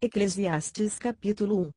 Eclesiastes capítulo 1.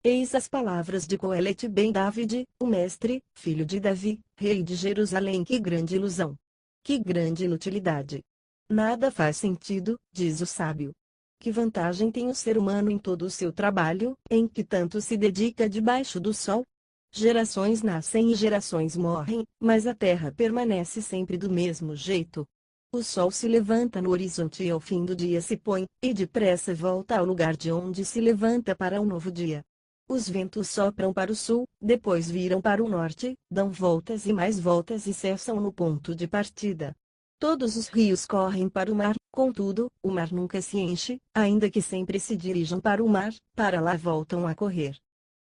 Eis as palavras de Coelete ben David, o mestre, filho de Davi, rei de Jerusalém. Que grande ilusão! Que grande inutilidade! Nada faz sentido, diz o sábio. Que vantagem tem o ser humano em todo o seu trabalho, em que tanto se dedica debaixo do sol? Gerações nascem e gerações morrem, mas a terra permanece sempre do mesmo jeito. O sol se levanta no horizonte e ao fim do dia se põe, e depressa volta ao lugar de onde se levanta para um novo dia. Os ventos sopram para o sul, depois viram para o norte, dão voltas e mais voltas e cessam no ponto de partida. Todos os rios correm para o mar, contudo, o mar nunca se enche, ainda que sempre se dirijam para o mar, para lá voltam a correr.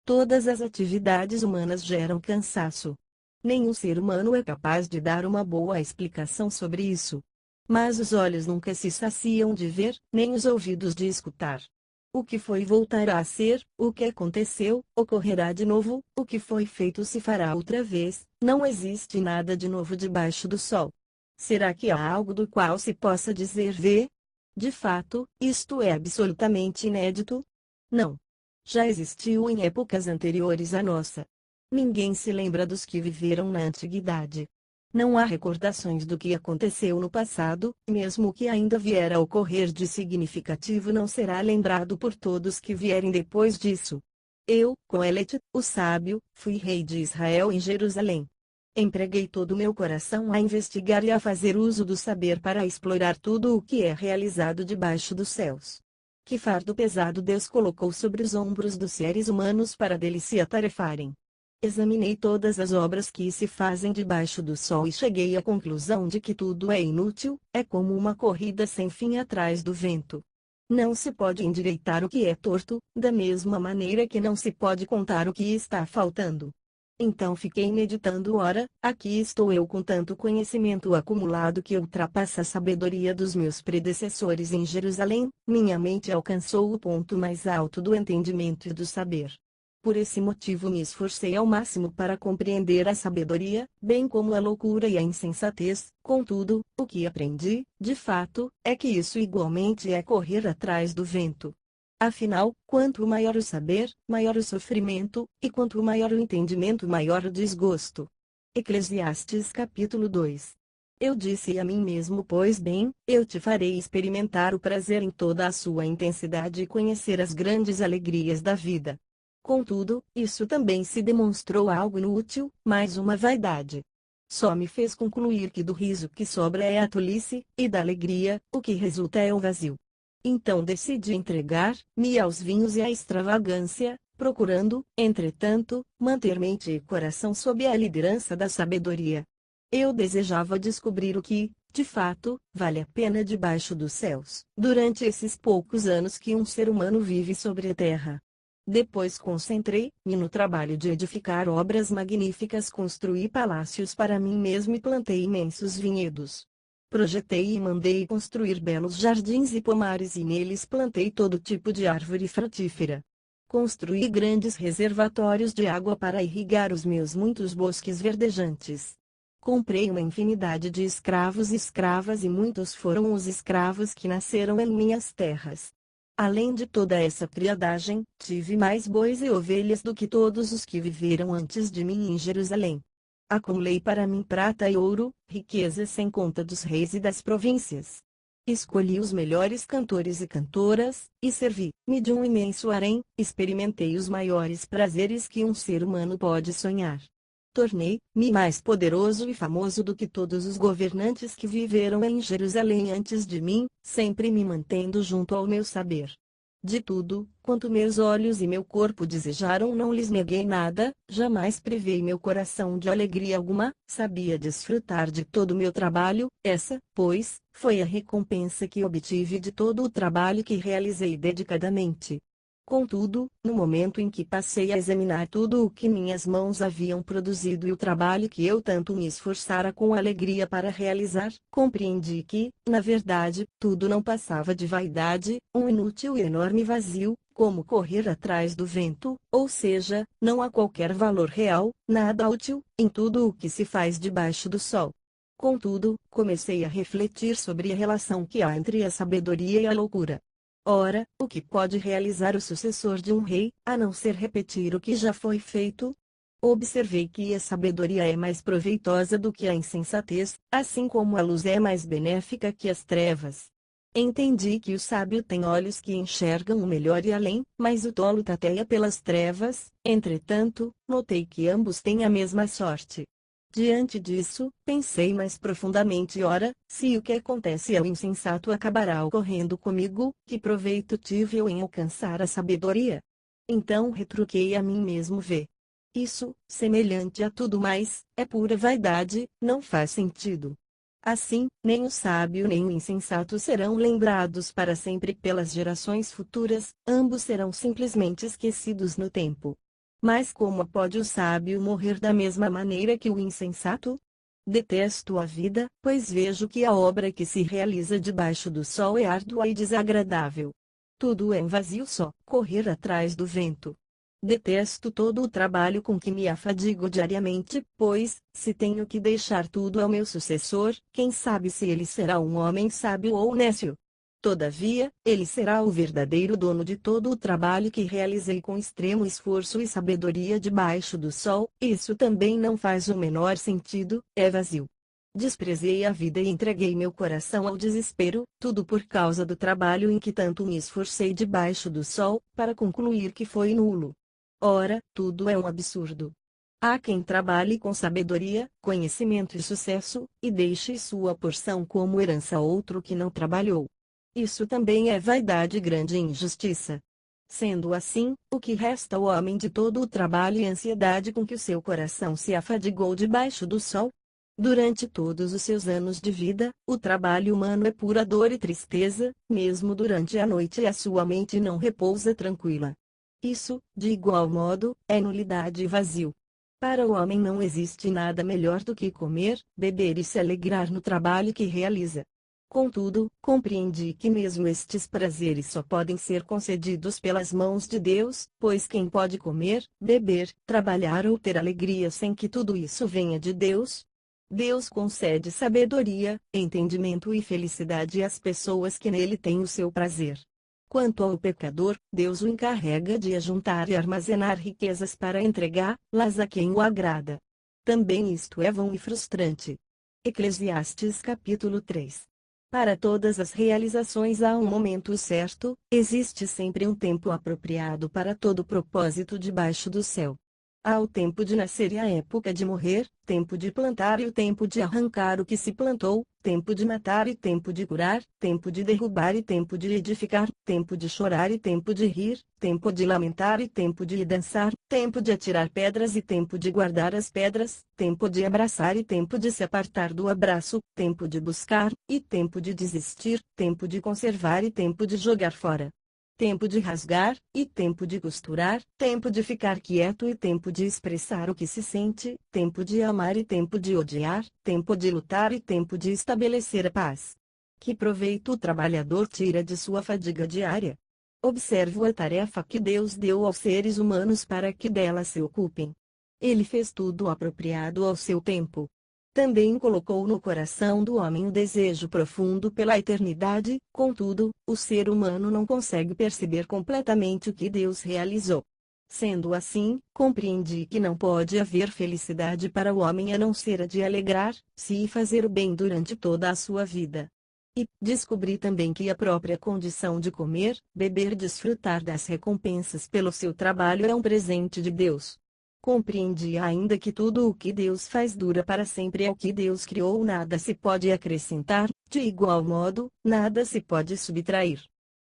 Todas as atividades humanas geram cansaço. Nenhum ser humano é capaz de dar uma boa explicação sobre isso. Mas os olhos nunca se saciam de ver, nem os ouvidos de escutar. O que foi voltará a ser, o que aconteceu, ocorrerá de novo, o que foi feito se fará outra vez, não existe nada de novo debaixo do sol. Será que há algo do qual se possa dizer vê? De fato, isto é absolutamente inédito? Não. Já existiu em épocas anteriores à nossa. Ninguém se lembra dos que viveram na antiguidade. Não há recordações do que aconteceu no passado, mesmo o que ainda vier a ocorrer de significativo não será lembrado por todos que vierem depois disso. Eu, Coelete, o sábio, fui rei de Israel em Jerusalém. Empreguei todo o meu coração a investigar e a fazer uso do saber para explorar tudo o que é realizado debaixo dos céus. Que fardo pesado Deus colocou sobre os ombros dos seres humanos para dele se atarefarem. Examinei todas as obras que se fazem debaixo do sol e cheguei à conclusão de que tudo é inútil, é como uma corrida sem fim atrás do vento. Não se pode endireitar o que é torto, da mesma maneira que não se pode contar o que está faltando. Então fiquei meditando. Ora, aqui estou eu com tanto conhecimento acumulado que ultrapassa a sabedoria dos meus predecessores em Jerusalém, minha mente alcançou o ponto mais alto do entendimento e do saber. Por esse motivo me esforcei ao máximo para compreender a sabedoria, bem como a loucura e a insensatez. Contudo, o que aprendi, de fato, é que isso igualmente é correr atrás do vento. Afinal, quanto maior o saber, maior o sofrimento, e quanto maior o entendimento, maior o desgosto. Eclesiastes capítulo 2. Eu disse a mim mesmo: pois bem, eu te farei experimentar o prazer em toda a sua intensidade e conhecer as grandes alegrias da vida. Contudo, isso também se demonstrou algo inútil, mais uma vaidade. Só me fez concluir que do riso que sobra é a tolice, e da alegria, o que resulta é o vazio. Então decidi entregar-me aos vinhos e à extravagância, procurando, entretanto, manter mente e coração sob a liderança da sabedoria. Eu desejava descobrir o que, de fato, vale a pena debaixo dos céus, durante esses poucos anos que um ser humano vive sobre a terra. Depois concentrei-me no trabalho de edificar obras magníficas, construí palácios para mim mesmo e plantei imensos vinhedos. Projetei e mandei construir belos jardins e pomares e neles plantei todo tipo de árvore frutífera. Construí grandes reservatórios de água para irrigar os meus muitos bosques verdejantes. Comprei uma infinidade de escravos e escravas e muitos foram os escravos que nasceram em minhas terras. Além de toda essa criadagem, tive mais bois e ovelhas do que todos os que viveram antes de mim em Jerusalém. Acumulei para mim prata e ouro, riquezas sem conta dos reis e das províncias. Escolhi os melhores cantores e cantoras, e servi-me de um imenso harém, experimentei os maiores prazeres que um ser humano pode sonhar. Tornei-me mais poderoso e famoso do que todos os governantes que viveram em Jerusalém antes de mim, sempre me mantendo junto ao meu saber. De tudo, quanto meus olhos e meu corpo desejaram, não lhes neguei nada, jamais privei meu coração de alegria alguma, sabia desfrutar de todo o meu trabalho, essa, pois, foi a recompensa que obtive de todo o trabalho que realizei dedicadamente. Contudo, no momento em que passei a examinar tudo o que minhas mãos haviam produzido e o trabalho que eu tanto me esforçara com alegria para realizar, compreendi que, na verdade, tudo não passava de vaidade, um inútil e enorme vazio, como correr atrás do vento, ou seja, não há qualquer valor real, nada útil, em tudo o que se faz debaixo do sol. Contudo, comecei a refletir sobre a relação que há entre a sabedoria e a loucura. Ora, o que pode realizar o sucessor de um rei, a não ser repetir o que já foi feito? Observei que a sabedoria é mais proveitosa do que a insensatez, assim como a luz é mais benéfica que as trevas. Entendi que o sábio tem olhos que enxergam o melhor e além, mas o tolo tateia pelas trevas. Entretanto, notei que ambos têm a mesma sorte. Diante disso, pensei mais profundamente: ora, se o que acontece ao insensato acabará ocorrendo comigo, que proveito tive eu em alcançar a sabedoria? Então retruquei a mim mesmo: vê. Isso, semelhante a tudo mais, é pura vaidade, não faz sentido. Assim, nem o sábio nem o insensato serão lembrados para sempre pelas gerações futuras, ambos serão simplesmente esquecidos no tempo. Mas como pode o sábio morrer da mesma maneira que o insensato? Detesto a vida, pois vejo que a obra que se realiza debaixo do sol é árdua e desagradável. Tudo é um vazio só, correr atrás do vento. Detesto todo o trabalho com que me afadigo diariamente, pois, se tenho que deixar tudo ao meu sucessor, quem sabe se ele será um homem sábio ou nécio. Todavia, ele será o verdadeiro dono de todo o trabalho que realizei com extremo esforço e sabedoria debaixo do sol. Isso também não faz o menor sentido, é vazio. Desprezei a vida e entreguei meu coração ao desespero, tudo por causa do trabalho em que tanto me esforcei debaixo do sol, para concluir que foi nulo. Ora, tudo é um absurdo. Há quem trabalhe com sabedoria, conhecimento e sucesso, e deixe sua porção como herança a outro que não trabalhou. Isso também é vaidade e grande injustiça. Sendo assim, o que resta ao homem de todo o trabalho e ansiedade com que o seu coração se afadigou debaixo do sol? Durante todos os seus anos de vida, o trabalho humano é pura dor e tristeza, mesmo durante a noite a sua mente não repousa tranquila. Isso, de igual modo, é nulidade e vazio. Para o homem não existe nada melhor do que comer, beber e se alegrar no trabalho que realiza. Contudo, compreendi que mesmo estes prazeres só podem ser concedidos pelas mãos de Deus, pois quem pode comer, beber, trabalhar ou ter alegria sem que tudo isso venha de Deus? Deus concede sabedoria, entendimento e felicidade às pessoas que nele têm o seu prazer. Quanto ao pecador, Deus o encarrega de ajuntar e armazenar riquezas para entregá-las a quem o agrada. Também isto é vão e frustrante. Eclesiastes capítulo 3. Para todas as realizações há um momento certo, existe sempre um tempo apropriado para todo propósito debaixo do céu. Há o tempo de nascer e a época de morrer, tempo de plantar e o tempo de arrancar o que se plantou, tempo de matar e tempo de curar, tempo de derrubar e tempo de edificar, tempo de chorar e tempo de rir, tempo de lamentar e tempo de dançar, tempo de atirar pedras e tempo de guardar as pedras, tempo de abraçar e tempo de se apartar do abraço, tempo de buscar, e tempo de desistir, tempo de conservar e tempo de jogar fora. Tempo de rasgar, e tempo de costurar, tempo de ficar quieto e tempo de expressar o que se sente, tempo de amar e tempo de odiar, tempo de lutar e tempo de estabelecer a paz. Que proveito o trabalhador tira de sua fadiga diária? Observo a tarefa que Deus deu aos seres humanos para que dela se ocupem. Ele fez tudo apropriado ao seu tempo. Também colocou no coração do homem o desejo profundo pela eternidade, contudo, o ser humano não consegue perceber completamente o que Deus realizou. Sendo assim, compreendi que não pode haver felicidade para o homem a não ser a de alegrar-se e fazer o bem durante toda a sua vida. E descobri também que a própria condição de comer, beber e desfrutar das recompensas pelo seu trabalho é um presente de Deus. Compreendi ainda que tudo o que Deus faz dura para sempre, é o que Deus criou, nada se pode acrescentar, de igual modo, nada se pode subtrair.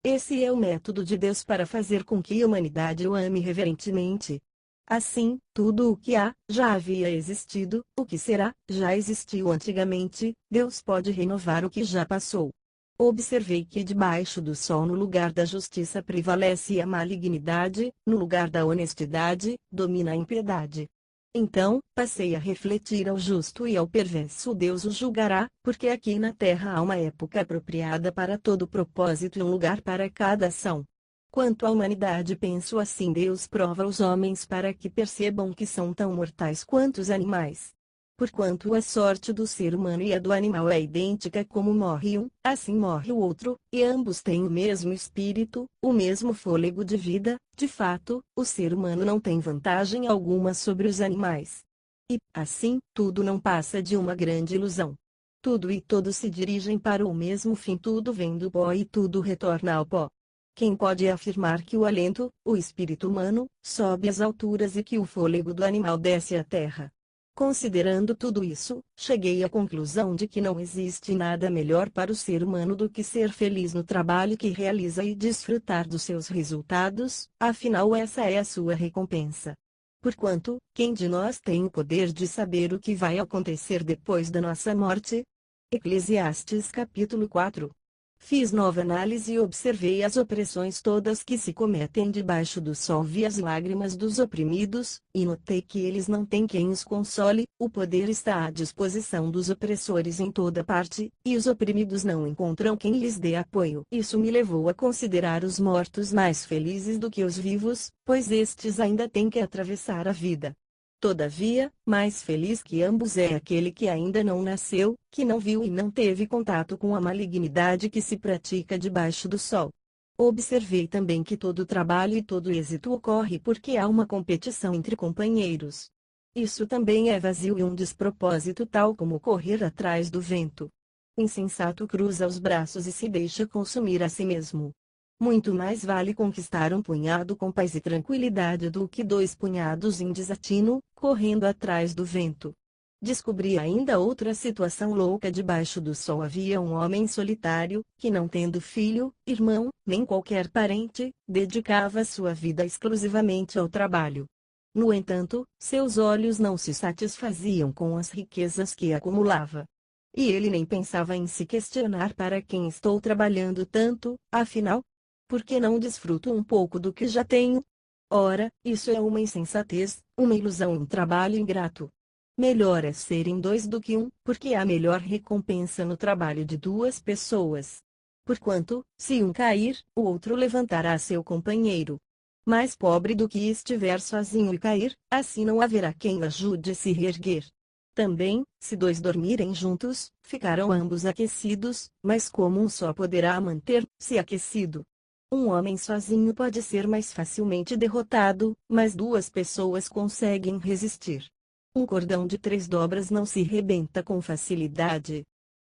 Esse é o método de Deus para fazer com que a humanidade o ame reverentemente. Assim, tudo o que há, já havia existido, o que será, já existiu antigamente, Deus pode renovar o que já passou. Observei que debaixo do sol, no lugar da justiça prevalece a malignidade, no lugar da honestidade, domina a impiedade. Então, passei a refletir: ao justo e ao perverso Deus o julgará, porque aqui na terra há uma época apropriada para todo propósito e um lugar para cada ação. Quanto à humanidade, penso assim: Deus prova os homens para que percebam que são tão mortais quanto os animais. Porquanto a sorte do ser humano e a do animal é idêntica, como morre um, assim morre o outro, e ambos têm o mesmo espírito, o mesmo fôlego de vida. De fato, o ser humano não tem vantagem alguma sobre os animais. E, assim, tudo não passa de uma grande ilusão. Tudo e todos se dirigem para o mesmo fim, tudo vem do pó e tudo retorna ao pó. Quem pode afirmar que o alento, o espírito humano, sobe às alturas e que o fôlego do animal desce à terra? Considerando tudo isso, cheguei à conclusão de que não existe nada melhor para o ser humano do que ser feliz no trabalho que realiza e desfrutar dos seus resultados, afinal essa é a sua recompensa. Porquanto, quem de nós tem o poder de saber o que vai acontecer depois da nossa morte? Eclesiastes capítulo 4. Fiz nova análise e observei as opressões todas que se cometem debaixo do sol, vi as lágrimas dos oprimidos, e notei que eles não têm quem os console. O poder está à disposição dos opressores em toda parte, e os oprimidos não encontram quem lhes dê apoio. Isso me levou a considerar os mortos mais felizes do que os vivos, pois estes ainda têm que atravessar a vida. Todavia, mais feliz que ambos é aquele que ainda não nasceu, que não viu e não teve contato com a malignidade que se pratica debaixo do sol. Observei também que todo trabalho e todo êxito ocorre porque há uma competição entre companheiros. Isso também é vazio e um despropósito, tal como correr atrás do vento. O insensato cruza os braços e se deixa consumir a si mesmo. Muito mais vale conquistar um punhado com paz e tranquilidade do que 2 punhados em desatino, correndo atrás do vento. Descobri ainda outra situação louca debaixo do sol. Havia um homem solitário, que não tendo filho, irmão, nem qualquer parente, dedicava sua vida exclusivamente ao trabalho. No entanto, seus olhos não se satisfaziam com as riquezas que acumulava. E ele nem pensava em se questionar: para quem estou trabalhando tanto, afinal? Por que não desfruto um pouco do que já tenho? Ora, isso é uma insensatez, uma ilusão, um trabalho ingrato. Melhor é serem dois do que um, porque há melhor recompensa no trabalho de 2 pessoas. Porquanto, se um cair, o outro levantará seu companheiro. Mais pobre do que estiver sozinho e cair, assim não haverá quem o ajude a se reerguer. Também, se 2 dormirem juntos, ficarão ambos aquecidos, mas como um só poderá manter-se aquecido? Um homem sozinho pode ser mais facilmente derrotado, mas 2 pessoas conseguem resistir. Um cordão de 3 dobras não se rebenta com facilidade.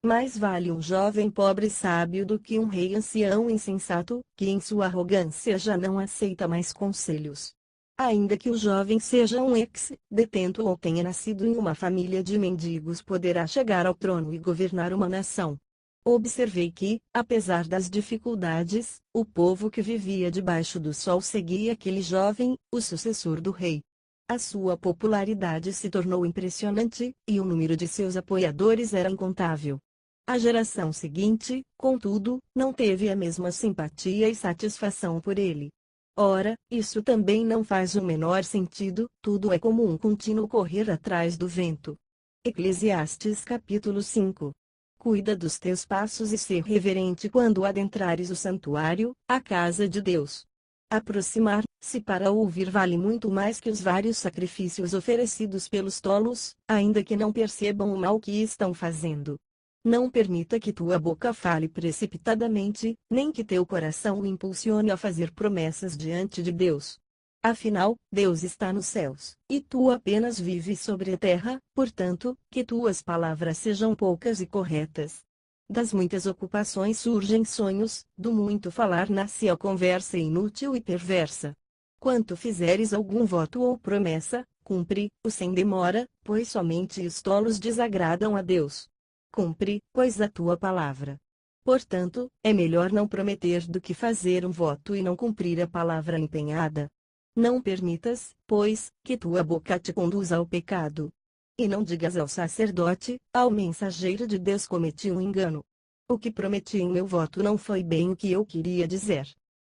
Mais vale um jovem pobre sábio do que um rei ancião insensato, que em sua arrogância já não aceita mais conselhos. Ainda que o jovem seja um ex-detento ou tenha nascido em uma família de mendigos, poderá chegar ao trono e governar uma nação. Observei que, apesar das dificuldades, o povo que vivia debaixo do sol seguia aquele jovem, o sucessor do rei. A sua popularidade se tornou impressionante, e o número de seus apoiadores era incontável. A geração seguinte, contudo, não teve a mesma simpatia e satisfação por ele. Ora, isso também não faz o menor sentido, tudo é como um contínuo correr atrás do vento. Eclesiastes capítulo 5. Cuida dos teus passos e ser reverente quando adentrares o santuário, a casa de Deus. Aproximar-se para ouvir vale muito mais que os vários sacrifícios oferecidos pelos tolos, ainda que não percebam o mal que estão fazendo. Não permita que tua boca fale precipitadamente, nem que teu coração o impulsione a fazer promessas diante de Deus. Afinal, Deus está nos céus, e tu apenas vives sobre a terra, portanto, que tuas palavras sejam poucas e corretas. Das muitas ocupações surgem sonhos, do muito falar nasce a conversa inútil e perversa. Quanto fizeres algum voto ou promessa, cumpre-o sem demora, pois somente os tolos desagradam a Deus. Cumpre, pois, a tua palavra. Portanto, é melhor não prometer do que fazer um voto e não cumprir a palavra empenhada. Não permitas, pois, que tua boca te conduza ao pecado. E não digas ao sacerdote, ao mensageiro de Deus: cometi um engano. O que prometi em meu voto não foi bem o que eu queria dizer.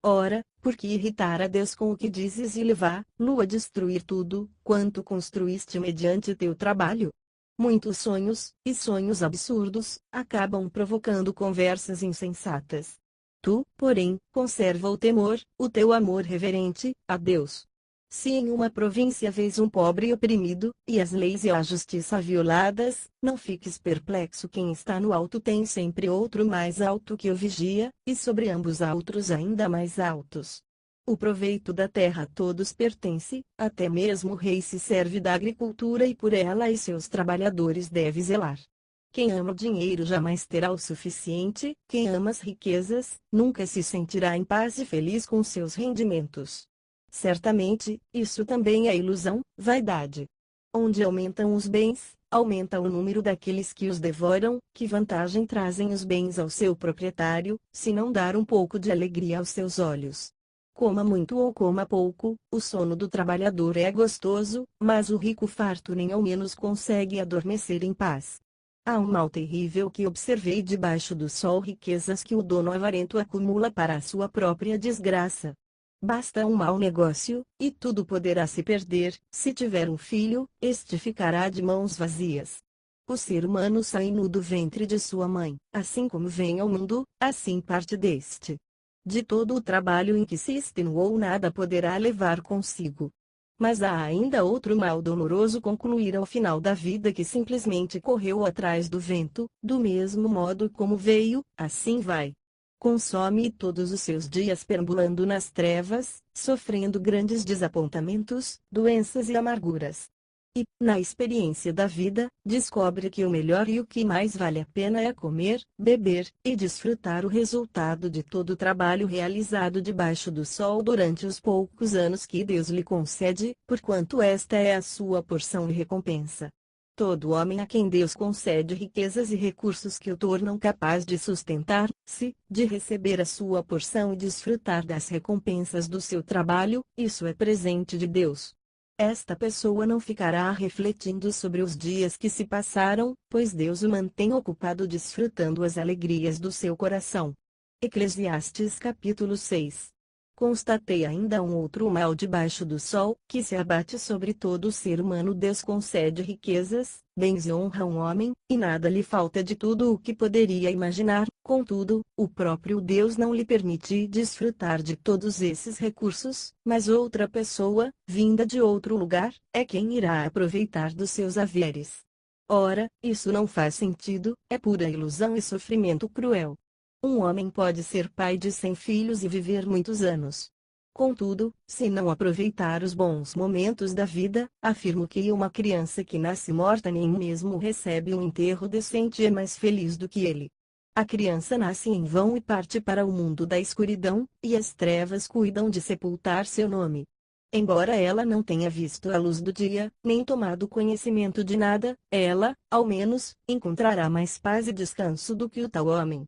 Ora, por que irritar a Deus com o que dizes e levar-no a destruir tudo, quanto construíste mediante teu trabalho? Muitos sonhos, e sonhos absurdos, acabam provocando conversas insensatas. Tu, porém, conserva o temor, o teu amor reverente, a Deus. Se em uma província vês um pobre oprimido, e as leis e a justiça violadas, não fiques perplexo, quem está no alto tem sempre outro mais alto que o vigia, e sobre ambos há outros ainda mais altos. O proveito da terra a todos pertence, até mesmo o rei se serve da agricultura e por ela e seus trabalhadores deve zelar. Quem ama o dinheiro jamais terá o suficiente, quem ama as riquezas, nunca se sentirá em paz e feliz com seus rendimentos. Certamente, isso também é ilusão, vaidade. Onde aumentam os bens, aumenta o número daqueles que os devoram. Que vantagem trazem os bens ao seu proprietário, se não dar um pouco de alegria aos seus olhos? Coma muito ou coma pouco, o sono do trabalhador é gostoso, mas o rico farto nem ao menos consegue adormecer em paz. Há um mal terrível que observei debaixo do sol: riquezas que o dono avarento acumula para a sua própria desgraça. Basta um mau negócio, e tudo poderá se perder. Se tiver um filho, este ficará de mãos vazias. O ser humano sai nu do ventre de sua mãe, assim como vem ao mundo, assim parte deste. De todo o trabalho em que se extenuou nada poderá levar consigo. Mas há ainda outro mal doloroso: concluir ao final da vida que simplesmente correu atrás do vento, do mesmo modo como veio, assim vai. Consome todos os seus dias perambulando nas trevas, sofrendo grandes desapontamentos, doenças e amarguras. E, na experiência da vida, descobre que o melhor e o que mais vale a pena é comer, beber, e desfrutar o resultado de todo o trabalho realizado debaixo do sol durante os poucos anos que Deus lhe concede, porquanto esta é a sua porção e recompensa. Todo homem a quem Deus concede riquezas e recursos que o tornam capaz de sustentar-se, de receber a sua porção e desfrutar das recompensas do seu trabalho, isso é presente de Deus. Esta pessoa não ficará refletindo sobre os dias que se passaram, pois Deus o mantém ocupado desfrutando as alegrias do seu coração. Eclesiastes capítulo 6. Constatei ainda um outro mal debaixo do sol, que se abate sobre todo o ser humano. Deus concede riquezas, bens e honra a um homem, e nada lhe falta de tudo o que poderia imaginar. Contudo, o próprio Deus não lhe permite desfrutar de todos esses recursos, mas outra pessoa, vinda de outro lugar, é quem irá aproveitar dos seus haveres. Ora, isso não faz sentido, é pura ilusão e sofrimento cruel. Um homem pode ser pai de 100 filhos e viver muitos anos. Contudo, se não aproveitar os bons momentos da vida, afirmo que uma criança que nasce morta nem mesmo recebe um enterro decente é mais feliz do que ele. A criança nasce em vão e parte para o mundo da escuridão, e as trevas cuidam de sepultar seu nome. Embora ela não tenha visto a luz do dia, nem tomado conhecimento de nada, ela, ao menos, encontrará mais paz e descanso do que o tal homem.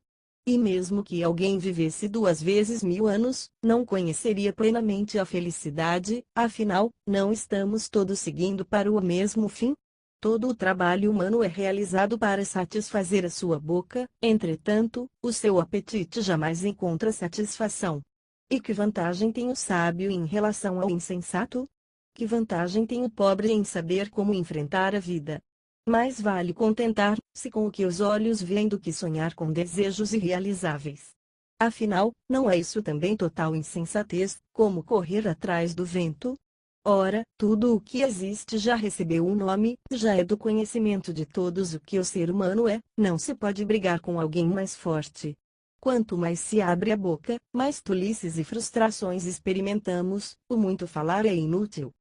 E mesmo que alguém vivesse 2 vezes 1000 anos, não conheceria plenamente a felicidade. Afinal, não estamos todos seguindo para o mesmo fim? Todo o trabalho humano é realizado para satisfazer a sua boca, entretanto, o seu apetite jamais encontra satisfação. E que vantagem tem o sábio em relação ao insensato? Que vantagem tem o pobre em saber como enfrentar a vida? Mais vale contentar-se com o que os olhos veem do que sonhar com desejos irrealizáveis. Afinal, não é isso também total insensatez, como correr atrás do vento? Ora, tudo o que existe já recebeu um nome, já é do conhecimento de todos o que o ser humano é, não se pode brigar com alguém mais forte. Quanto mais se abre a boca, mais tolices e frustrações experimentamos. O muito falar é inútil.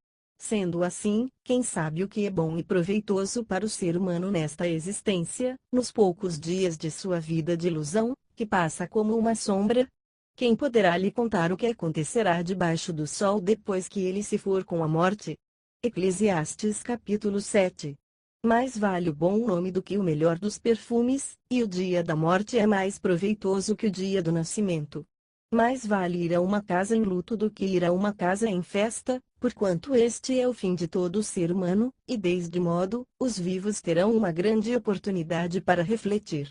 Sendo assim, quem sabe o que é bom e proveitoso para o ser humano nesta existência, nos poucos dias de sua vida de ilusão, que passa como uma sombra? Quem poderá lhe contar o que acontecerá debaixo do sol depois que ele se for com a morte? Eclesiastes capítulo 7. Mais vale o bom nome do que o melhor dos perfumes, e o dia da morte é mais proveitoso que o dia do nascimento. Mais vale ir a uma casa em luto do que ir a uma casa em festa, porquanto este é o fim de todo ser humano, e desde modo, os vivos terão uma grande oportunidade para refletir.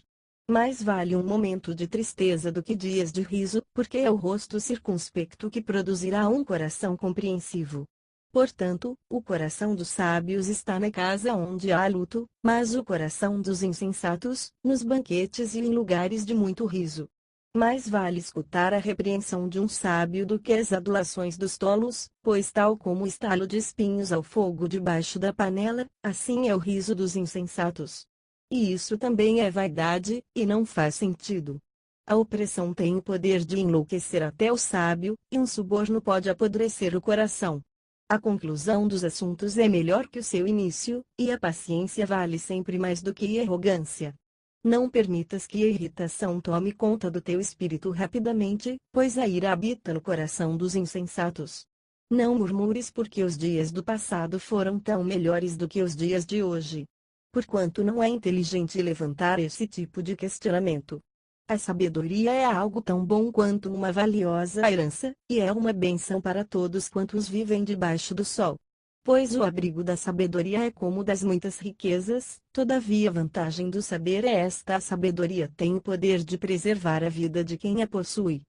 Mais vale um momento de tristeza do que dias de riso, porque é o rosto circunspecto que produzirá um coração compreensivo. Portanto, o coração dos sábios está na casa onde há luto, mas o coração dos insensatos, nos banquetes e em lugares de muito riso. Mais vale escutar a repreensão de um sábio do que as adulações dos tolos, pois tal como o estalo de espinhos ao fogo debaixo da panela, assim é o riso dos insensatos. E isso também é vaidade, e não faz sentido. A opressão tem o poder de enlouquecer até o sábio, e um suborno pode apodrecer o coração. A conclusão dos assuntos é melhor que o seu início, e a paciência vale sempre mais do que a arrogância. Não permitas que a irritação tome conta do teu espírito rapidamente, pois a ira habita no coração dos insensatos. Não murmures porque os dias do passado foram tão melhores do que os dias de hoje. Porquanto não é inteligente levantar esse tipo de questionamento. A sabedoria é algo tão bom quanto uma valiosa herança, e é uma bênção para todos quantos vivem debaixo do sol. Pois o abrigo da sabedoria é como o das muitas riquezas, todavia a vantagem do saber é esta: a sabedoria tem o poder de preservar a vida de quem a possui.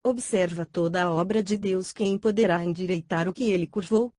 Observa toda a obra de Deus, quem poderá endireitar o que ele curvou?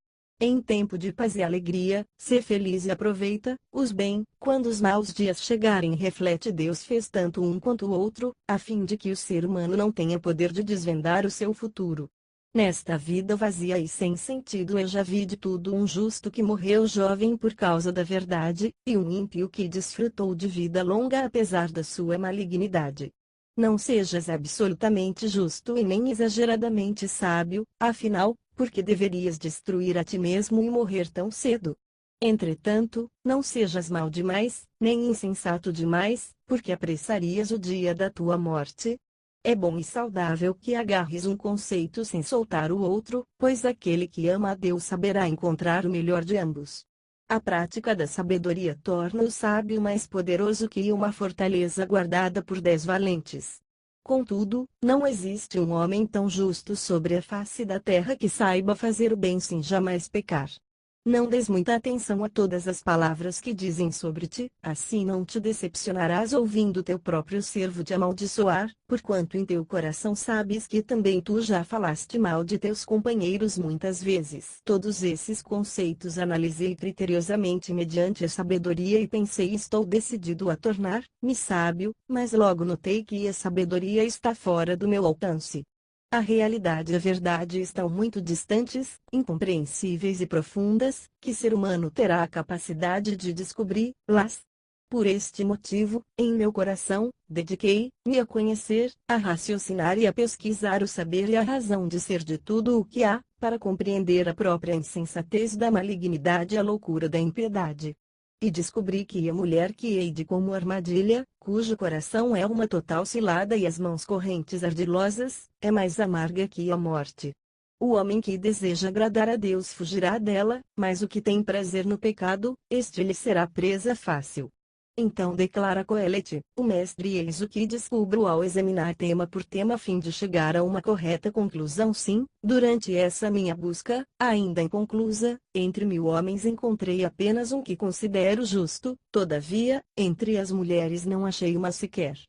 Em tempo de paz e alegria, sê feliz e aproveita os bem. Quando os maus dias chegarem, reflete: Deus fez tanto um quanto o outro, a fim de que o ser humano não tenha poder de desvendar o seu futuro. Nesta vida vazia e sem sentido eu já vi de tudo: um justo que morreu jovem por causa da verdade, e um ímpio que desfrutou de vida longa apesar da sua malignidade. Não sejas absolutamente justo e nem exageradamente sábio, afinal, porque deverias destruir a ti mesmo e morrer tão cedo? Entretanto, não sejas mau demais, nem insensato demais, porque apressarias o dia da tua morte. É bom e saudável que agarres um conceito sem soltar o outro, pois aquele que ama a Deus saberá encontrar o melhor de ambos. A prática da sabedoria torna o sábio mais poderoso que uma fortaleza guardada por 10 valentes. Contudo, não existe um homem tão justo sobre a face da terra que saiba fazer o bem sem jamais pecar. Não des muita atenção a todas as palavras que dizem sobre ti, assim não te decepcionarás ouvindo teu próprio servo te amaldiçoar, porquanto em teu coração sabes que também tu já falaste mal de teus companheiros muitas vezes. Todos esses conceitos analisei criteriosamente mediante a sabedoria e pensei: estou decidido a tornar-me sábio, mas logo notei que a sabedoria está fora do meu alcance. A realidade e a verdade estão muito distantes, incompreensíveis e profundas, que ser humano terá a capacidade de descobri-las? Por este motivo, em meu coração, dediquei-me a conhecer, a raciocinar e a pesquisar o saber e a razão de ser de tudo o que há, para compreender a própria insensatez da malignidade e a loucura da impiedade. E descobri que a mulher que hei de como armadilha, cujo coração é uma total cilada e as mãos correntes ardilosas, é mais amarga que a morte. O homem que deseja agradar a Deus fugirá dela, mas o que tem prazer no pecado, este lhe será presa fácil. Então declara Coelete, o mestre: eis o que descubro ao examinar tema por tema a fim de chegar a uma correta conclusão. Sim, durante essa minha busca, ainda inconclusa, entre 1000 homens encontrei apenas um que considero justo, todavia, entre as mulheres não achei uma sequer.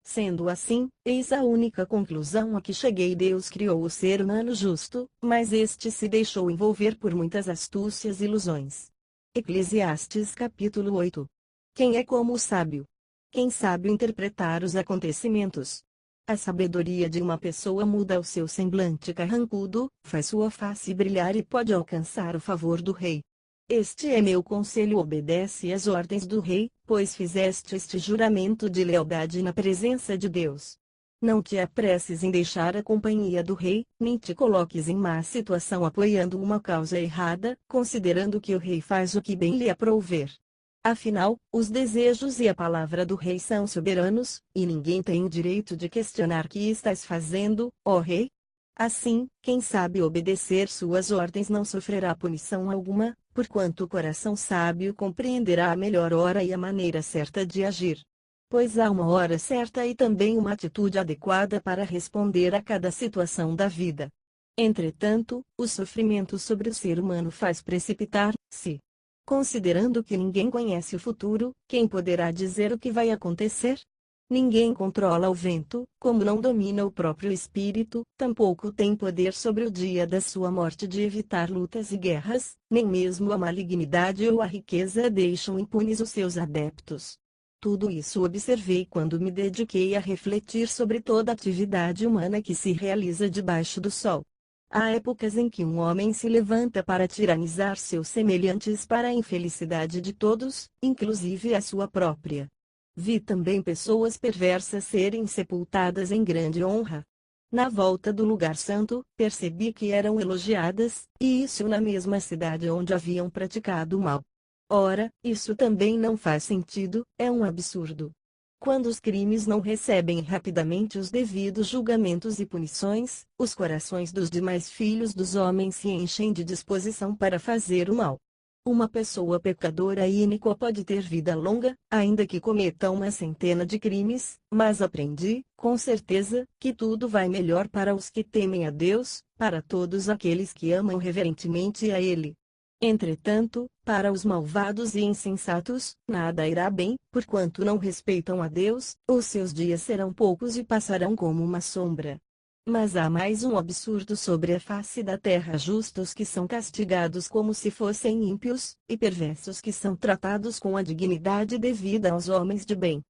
Sendo assim, eis a única conclusão a que cheguei: Deus criou o ser humano justo, mas este se deixou envolver por muitas astúcias e ilusões. Eclesiastes capítulo 8. Quem é como o sábio? Quem sabe interpretar os acontecimentos? A sabedoria de uma pessoa muda o seu semblante carrancudo, faz sua face brilhar e pode alcançar o favor do rei. Este é meu conselho: obedece às ordens do rei, pois fizeste este juramento de lealdade na presença de Deus. Não te apresses em deixar a companhia do rei, nem te coloques em má situação apoiando uma causa errada, considerando que o rei faz o que bem lhe aprouver. Afinal, os desejos e a palavra do rei são soberanos, e ninguém tem o direito de questionar que estás fazendo, ó rei. Assim, quem sabe obedecer suas ordens não sofrerá punição alguma, porquanto o coração sábio compreenderá a melhor hora e a maneira certa de agir. Pois há uma hora certa e também uma atitude adequada para responder a cada situação da vida. Entretanto, o sofrimento sobre o ser humano faz precipitar-se. Considerando que ninguém conhece o futuro, quem poderá dizer o que vai acontecer? Ninguém controla o vento, como não domina o próprio espírito, tampouco tem poder sobre o dia da sua morte de evitar lutas e guerras, nem mesmo a malignidade ou a riqueza deixam impunes os seus adeptos. Tudo isso observei quando me dediquei a refletir sobre toda a atividade humana que se realiza debaixo do sol. Há épocas em que um homem se levanta para tiranizar seus semelhantes para a infelicidade de todos, inclusive a sua própria. Vi também pessoas perversas serem sepultadas em grande honra. Na volta do lugar santo, percebi que eram elogiadas, e isso na mesma cidade onde haviam praticado o mal. Ora, isso também não faz sentido, é um absurdo. Quando os crimes não recebem rapidamente os devidos julgamentos e punições, os corações dos demais filhos dos homens se enchem de disposição para fazer o mal. Uma pessoa pecadora e iníqua pode ter vida longa, ainda que cometa uma centena de crimes, mas aprendi, com certeza, que tudo vai melhor para os que temem a Deus, para todos aqueles que amam reverentemente a Ele. Entretanto, para os malvados e insensatos, nada irá bem, porquanto não respeitam a Deus, os seus dias serão poucos e passarão como uma sombra. Mas há mais um absurdo sobre a face da terra: justos que são castigados como se fossem ímpios, e perversos que são tratados com a dignidade devida aos homens de bem.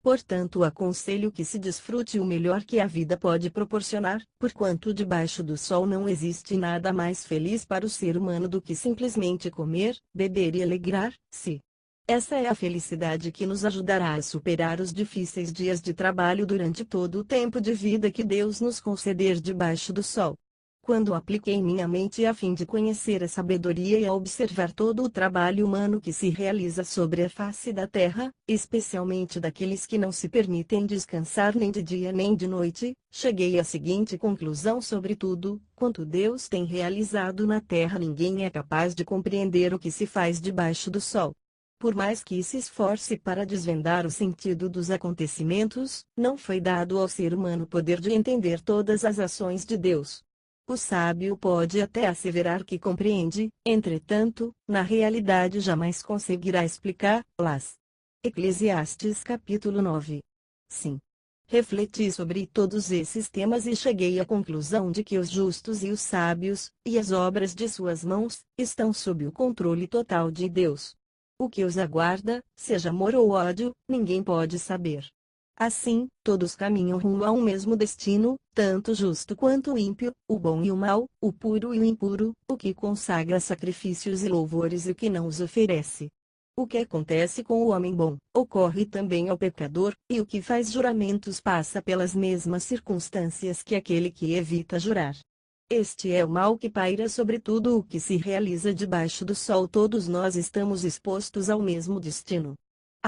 Portanto, aconselho que se desfrute o melhor que a vida pode proporcionar, porquanto debaixo do sol não existe nada mais feliz para o ser humano do que simplesmente comer, beber e alegrar-se. Essa é a felicidade que nos ajudará a superar os difíceis dias de trabalho durante todo o tempo de vida que Deus nos conceder debaixo do sol. Quando apliquei minha mente a fim de conhecer a sabedoria e a observar todo o trabalho humano que se realiza sobre a face da terra, especialmente daqueles que não se permitem descansar nem de dia nem de noite, cheguei à seguinte conclusão: sobre tudo quanto Deus tem realizado na terra, ninguém é capaz de compreender o que se faz debaixo do sol. Por mais que se esforce para desvendar o sentido dos acontecimentos, não foi dado ao ser humano o poder de entender todas as ações de Deus. O sábio pode até asseverar que compreende, entretanto, na realidade jamais conseguirá explicá-las. Eclesiastes capítulo 9. Sim. Refleti sobre todos esses temas e cheguei à conclusão de que os justos e os sábios, e as obras de suas mãos, estão sob o controle total de Deus. O que os aguarda, seja amor ou ódio, ninguém pode saber. Assim, todos caminham rumo a um mesmo destino, tanto o justo quanto o ímpio, o bom e o mau, o puro e o impuro, o que consagra sacrifícios e louvores e o que não os oferece. O que acontece com o homem bom, ocorre também ao pecador, e o que faz juramentos passa pelas mesmas circunstâncias que aquele que evita jurar. Este é o mal que paira sobre tudo o que se realiza debaixo do sol. Todos nós estamos expostos ao mesmo destino.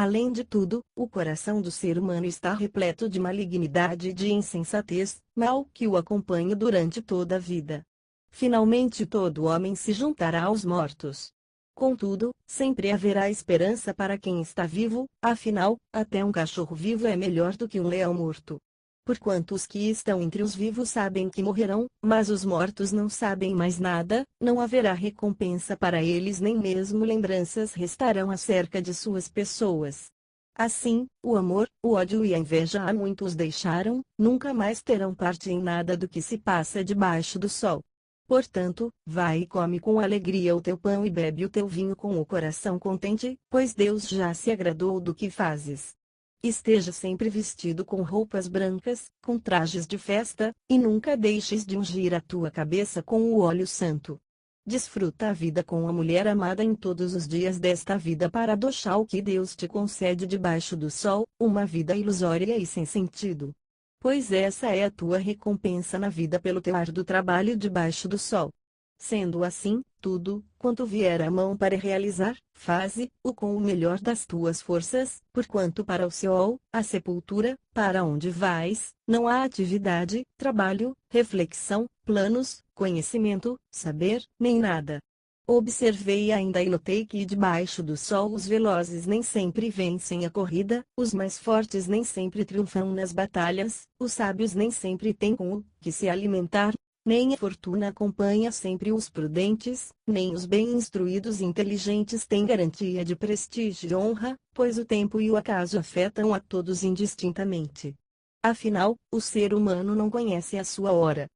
Além de tudo, o coração do ser humano está repleto de malignidade e de insensatez, mal que o acompanha durante toda a vida. Finalmente todo homem se juntará aos mortos. Contudo, sempre haverá esperança para quem está vivo, afinal, até um cachorro vivo é melhor do que um leão morto. Porquanto os que estão entre os vivos sabem que morrerão, mas os mortos não sabem mais nada, não haverá recompensa para eles, nem mesmo lembranças restarão acerca de suas pessoas. Assim, o amor, o ódio e a inveja a muitos deixaram, nunca mais terão parte em nada do que se passa debaixo do sol. Portanto, vai e come com alegria o teu pão e bebe o teu vinho com o coração contente, pois Deus já se agradou do que fazes. Esteja sempre vestido com roupas brancas, com trajes de festa, e nunca deixes de ungir a tua cabeça com o óleo santo. Desfruta a vida com a mulher amada em todos os dias desta vida paradoxal que Deus te concede debaixo do sol, uma vida ilusória e sem sentido. Pois essa é a tua recompensa na vida pelo teu árduo trabalho debaixo do sol. Sendo assim, tudo quanto vier à mão para realizar, faze-o com o melhor das tuas forças, porquanto para o Seol, a sepultura, para onde vais, não há atividade, trabalho, reflexão, planos, conhecimento, saber, nem nada. Observei ainda e notei que debaixo do sol os velozes nem sempre vencem a corrida, os mais fortes nem sempre triunfam nas batalhas, os sábios nem sempre têm com o que se alimentar, nem a fortuna acompanha sempre os prudentes, nem os bem instruídos e inteligentes têm garantia de prestígio e honra, pois o tempo e o acaso afetam a todos indistintamente. Afinal, o ser humano não conhece a sua hora.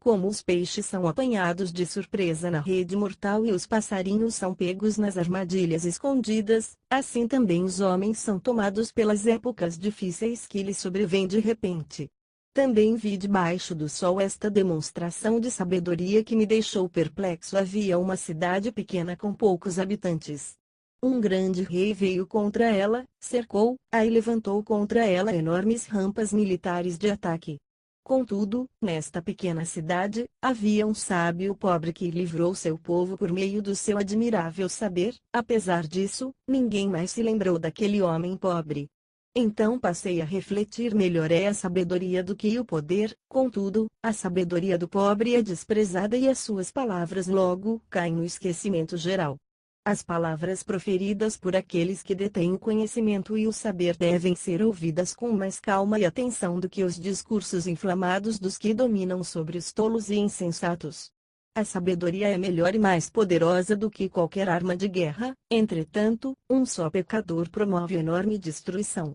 Como os peixes são apanhados de surpresa na rede mortal e os passarinhos são pegos nas armadilhas escondidas, assim também os homens são tomados pelas épocas difíceis que lhes sobrevêm de repente. Também vi debaixo do sol esta demonstração de sabedoria que me deixou perplexo. Havia uma cidade pequena com poucos habitantes. Um grande rei veio contra ela, cercou-a e levantou contra ela enormes rampas militares de ataque. Contudo, nesta pequena cidade, havia um sábio pobre que livrou seu povo por meio do seu admirável saber. Apesar disso, ninguém mais se lembrou daquele homem pobre. Então passei a refletir melhor: é a sabedoria do que o poder. Contudo, a sabedoria do pobre é desprezada e as suas palavras logo caem no esquecimento geral. As palavras proferidas por aqueles que detêm o conhecimento e o saber devem ser ouvidas com mais calma e atenção do que os discursos inflamados dos que dominam sobre os tolos e insensatos. A sabedoria é melhor e mais poderosa do que qualquer arma de guerra, entretanto, um só pecador promove enorme destruição.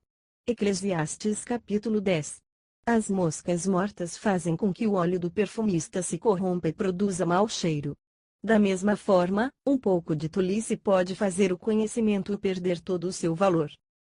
Eclesiastes capítulo 10. As moscas mortas fazem com que o óleo do perfumista se corrompa e produza mau cheiro. Da mesma forma, um pouco de tolice pode fazer o conhecimento perder todo o seu valor.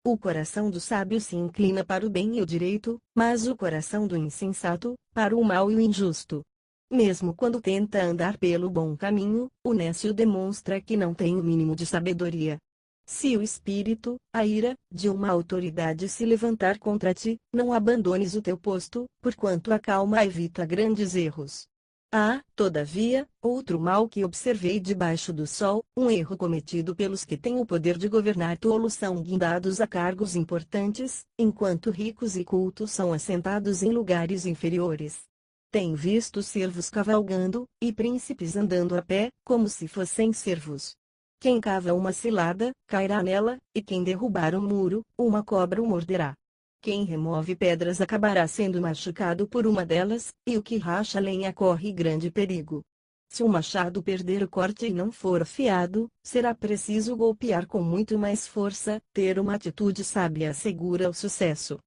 O coração do sábio se inclina para o bem e o direito, mas o coração do insensato, para o mal e o injusto. Mesmo quando tenta andar pelo bom caminho, o nécio demonstra que não tem o mínimo de sabedoria. Se o espírito, a ira, de uma autoridade se levantar contra ti, não abandones o teu posto, porquanto a calma evita grandes erros. Há, todavia, outro mal que observei debaixo do sol: um erro cometido pelos que têm o poder de governar. Tolos são guindados a cargos importantes, enquanto ricos e cultos são assentados em lugares inferiores. Tenho visto servos cavalgando, e príncipes andando a pé, como se fossem servos. Quem cava uma cilada, cairá nela, e quem derrubar um muro, uma cobra o morderá. Quem remove pedras acabará sendo machucado por uma delas, e o que racha lenha corre grande perigo. Se o machado perder o corte e não for afiado, será preciso golpear com muito mais força. Ter uma atitude sábia assegura o sucesso.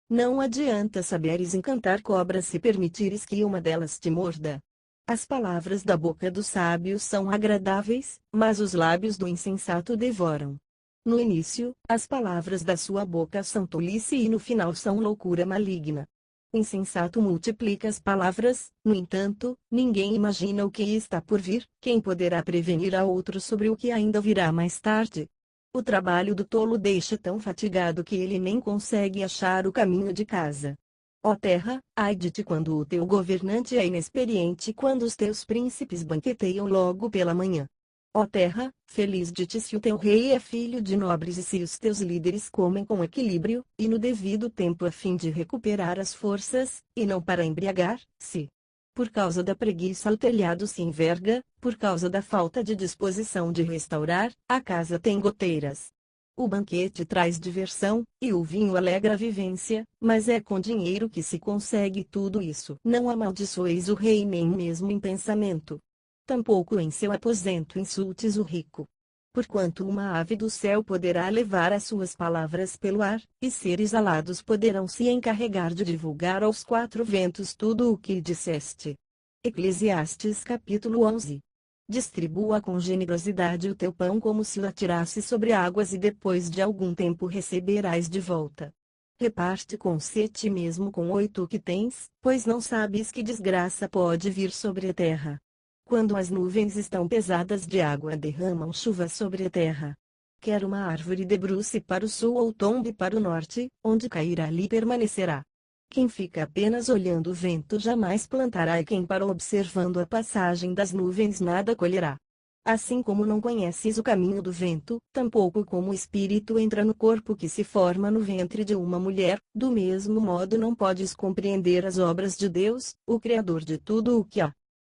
Não adianta saberes encantar cobras se permitires que uma delas te morda. As palavras da boca do sábio são agradáveis, mas os lábios do insensato devoram. No início, as palavras da sua boca são tolice e no final são loucura maligna. O insensato multiplica as palavras, no entanto, ninguém imagina o que está por vir. Quem poderá prevenir a outro sobre o que ainda virá mais tarde? O trabalho do tolo deixa tão fatigado que ele nem consegue achar o caminho de casa. Ó terra, ai de ti quando o teu governante é inexperiente, quando os teus príncipes banqueteiam logo pela manhã. Ó terra, feliz de ti se o teu rei é filho de nobres e se os teus líderes comem com equilíbrio, e no devido tempo a fim de recuperar as forças, e não para embriagar-se. Por causa da preguiça o telhado se enverga, por causa da falta de disposição de restaurar, a casa tem goteiras. O banquete traz diversão, e o vinho alegra a vivência, mas é com dinheiro que se consegue tudo isso. Não amaldiçoeis o rei nem mesmo em pensamento. Tampouco em seu aposento insultes o rico. Porquanto uma ave do céu poderá levar as suas palavras pelo ar, e seres alados poderão se encarregar de divulgar aos quatro ventos tudo o que disseste. Eclesiastes capítulo 11. Distribua com generosidade o teu pão como se o atirasse sobre águas e depois de algum tempo receberás de volta. Reparte com 7 mesmo com 8 que tens, pois não sabes que desgraça pode vir sobre a terra. Quando as nuvens estão pesadas de água derramam chuva sobre a terra. Quer uma árvore debruce para o sul ou tombe para o norte, onde cairá ali permanecerá. Quem fica apenas olhando o vento jamais plantará e quem para observando a passagem das nuvens nada colherá. Assim como não conheces o caminho do vento, tampouco como o espírito entra no corpo que se forma no ventre de uma mulher, do mesmo modo não podes compreender as obras de Deus, o Criador de tudo o que há.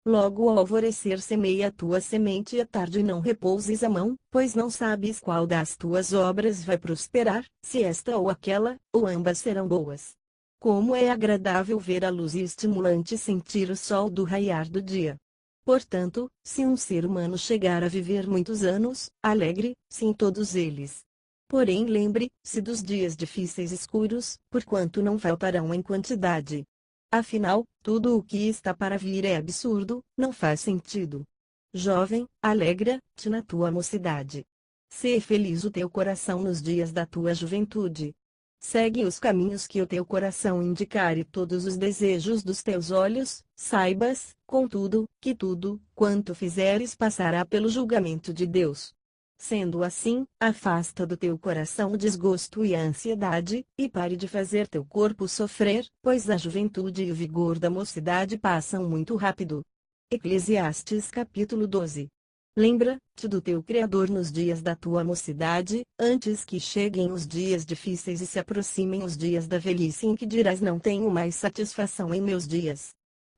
Logo ao alvorecer semeia a tua semente e à tarde não repouses a mão, pois não sabes qual das tuas obras vai prosperar, se esta ou aquela, ou ambas serão boas. Como é agradável ver a luz e estimulante sentir o sol do raiar do dia. Portanto, se um ser humano chegar a viver muitos anos, alegre, sim todos eles. Porém lembre-se dos dias difíceis e escuros, porquanto não faltarão em quantidade. Afinal, tudo o que está para vir é absurdo, não faz sentido. Jovem, alegra-te na tua mocidade. Sê feliz o teu coração nos dias da tua juventude. Segue os caminhos que o teu coração indicar e todos os desejos dos teus olhos, saibas, contudo, que tudo, quanto fizeres passará pelo julgamento de Deus. Sendo assim, afasta do teu coração o desgosto e a ansiedade, e pare de fazer teu corpo sofrer, pois a juventude e o vigor da mocidade passam muito rápido. Eclesiastes capítulo 12. Lembra-te do teu Criador nos dias da tua mocidade, antes que cheguem os dias difíceis e se aproximem os dias da velhice em que dirás não tenho mais satisfação em meus dias.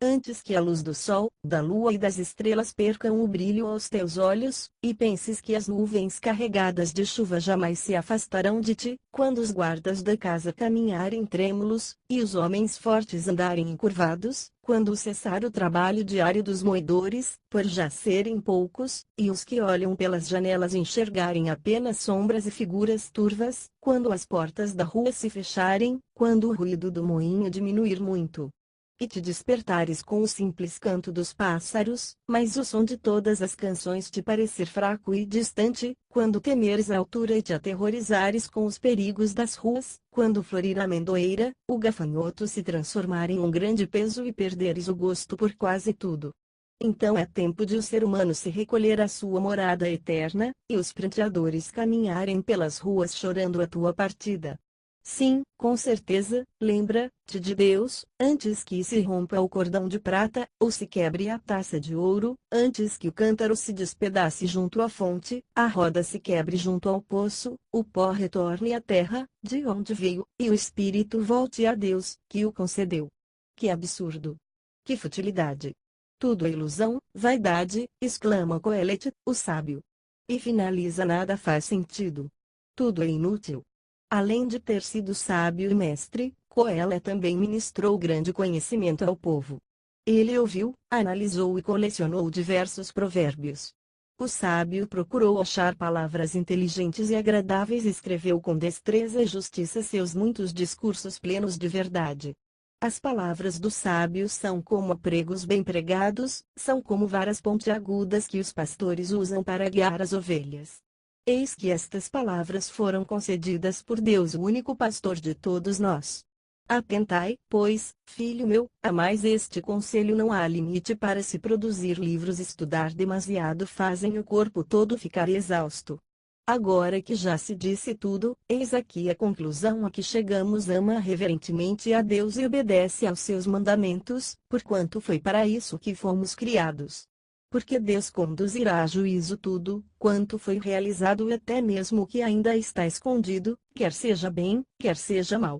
Antes que a luz do sol, da lua e das estrelas percam o brilho aos teus olhos, e penses que as nuvens carregadas de chuva jamais se afastarão de ti, quando os guardas da casa caminharem trêmulos, e os homens fortes andarem encurvados, quando cessar o trabalho diário dos moedores, por já serem poucos, e os que olham pelas janelas enxergarem apenas sombras e figuras turvas, quando as portas da rua se fecharem, quando o ruído do moinho diminuir muito, e te despertares com o simples canto dos pássaros, mas o som de todas as canções te parecer fraco e distante, quando temeres a altura e te aterrorizares com os perigos das ruas, quando florir a amendoeira, o gafanhoto se transformar em um grande peso e perderes o gosto por quase tudo. Então é tempo de o ser humano se recolher à sua morada eterna, e os pranteadores caminharem pelas ruas chorando a tua partida. Sim, com certeza, lembra-te de Deus, antes que se rompa o cordão de prata, ou se quebre a taça de ouro, antes que o cântaro se despedace junto à fonte, a roda se quebre junto ao poço, o pó retorne à terra, de onde veio, e o espírito volte a Deus, que o concedeu. Que absurdo! Que futilidade! Tudo é ilusão, vaidade, exclama Coelete, o sábio. E finaliza nada faz sentido. Tudo é inútil. Além de ter sido sábio e mestre, Coelho também ministrou grande conhecimento ao povo. Ele ouviu, analisou e colecionou diversos provérbios. O sábio procurou achar palavras inteligentes e agradáveis e escreveu com destreza e justiça seus muitos discursos plenos de verdade. As palavras do sábio são como pregos bem pregados, são como varas pontiagudas que os pastores usam para guiar as ovelhas. Eis que estas palavras foram concedidas por Deus, o único pastor de todos nós. Atentai, pois, filho meu, a mais este conselho: não há limite para se produzir livros. Estudar demasiado fazem o corpo todo ficar exausto. Agora que já se disse tudo, eis aqui a conclusão a que chegamos: ama reverentemente a Deus e obedece aos seus mandamentos, porquanto foi para isso que fomos criados. Porque Deus conduzirá a juízo tudo, quanto foi realizado e até mesmo o que ainda está escondido, quer seja bem, quer seja mal.